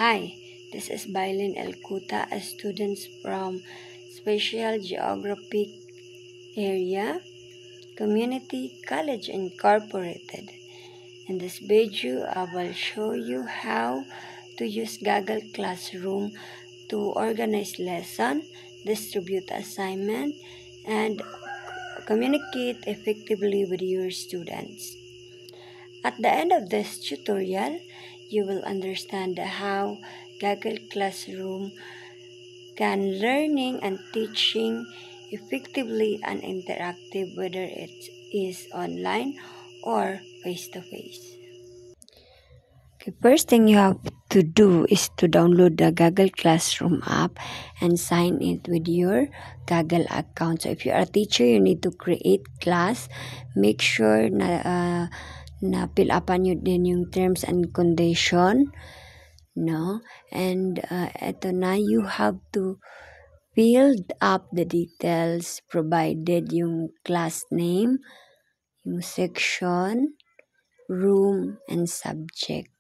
Hi, this is Bailin Elkuta, a student from Special Geographic Area, Community College Incorporated. In this video, I will show you how to use Google Classroom to organize lesson, distribute assignment, and communicate effectively with your students. At the end of this tutorial, you will understand how Google Classroom can learning and teaching effectively and interactive, whether it is online or face-to-face. Okay, first thing you have to do is to download the Google Classroom app and sign in with your Google account. So if you are a teacher, you need to create class. Make sure na fill upan nyo din yung terms and condition, no? And eto na, you have to fill up the details provided, yung class name, yung section, room, and subject.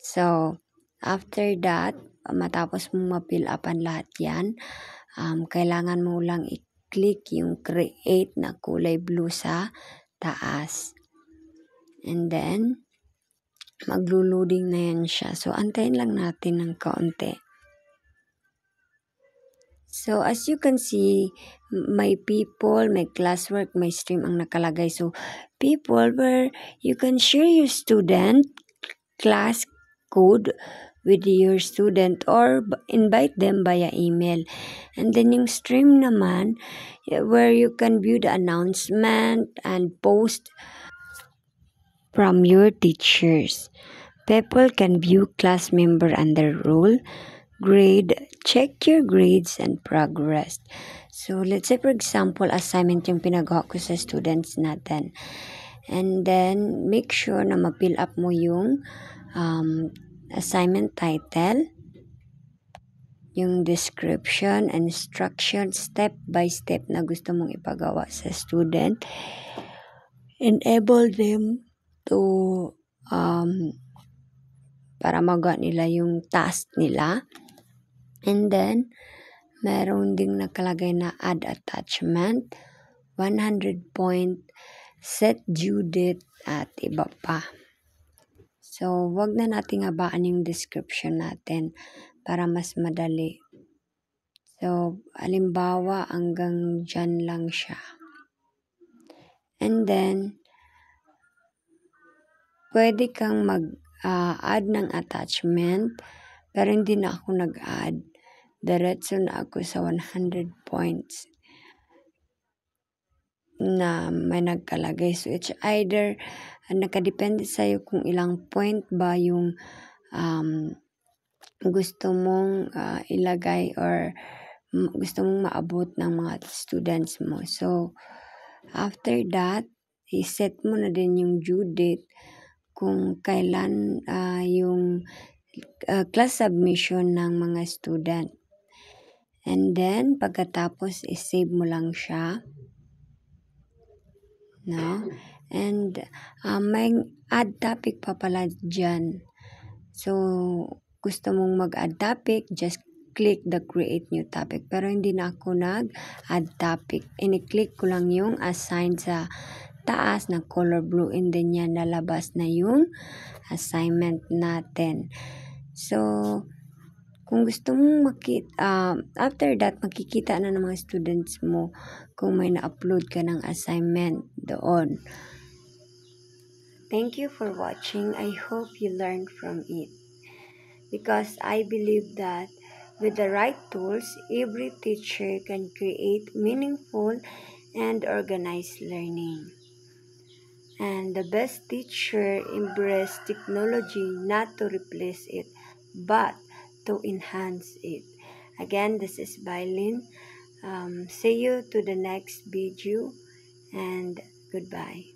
So, after that, matapos mong ma-fill upan lahat yan, kailangan mo lang i-click yung create na kulay blue sa taas. And then, maglo-loading na yan siya. So, antayin lang natin ng kaunti. So, as you can see, may people, may classwork, may stream ang nakalagay. So, people where you can share your student class code with your student or invite them via email. And then yung stream naman, where you can view the announcement and post from your teachers. People can view class member under role, grade, check your grades and progress. So, let's say for example, assignment yung pinagawa ko sa students natin. And then, make sure na ma-fill up mo yung assignment title, yung description, instruction, step by step na gusto mong ipagawa sa student. Enable them to para magawa nila yung task nila. And then, meron ding nakalagay na add attachment, 100 point, set due date, at iba pa. So, wag na nating habaan yung description natin para mas madali. So, halimbawa, hanggang dyan lang siya. And then, pwede kang mag-add ng attachment, pero hindi na ako nag-add. Diretso na ako sa 100 points na may nagkalagay. So, it's either, nakadepende sa'yo kung ilang point ba yung gusto mong ilagay or gusto mong maabot ng mga students mo. So, after that, i-set mo na din yung due date kung kailan yung class submission ng mga student. And then, pagkatapos, i-save mo lang siya. No? And, may add topic pa pala dyan. So, gusto mong mag-add topic, just click the create new topic. Pero hindi na ako nag-add topic. Ini-click ko lang yung assign sa taas na color blue, and then yan lalabas na yung assignment natin. So, kung gusto mong makita, after that, makikita na ng mga students mo kung may na-upload ka ng assignment doon. Thank you for watching. I hope you learned from it. Because I believe that with the right tools, every teacher can create meaningful and organized learning. And the best teacher embrace technology not to replace it, but to enhance it. Again, this is Bailin. See you to the next video, and goodbye.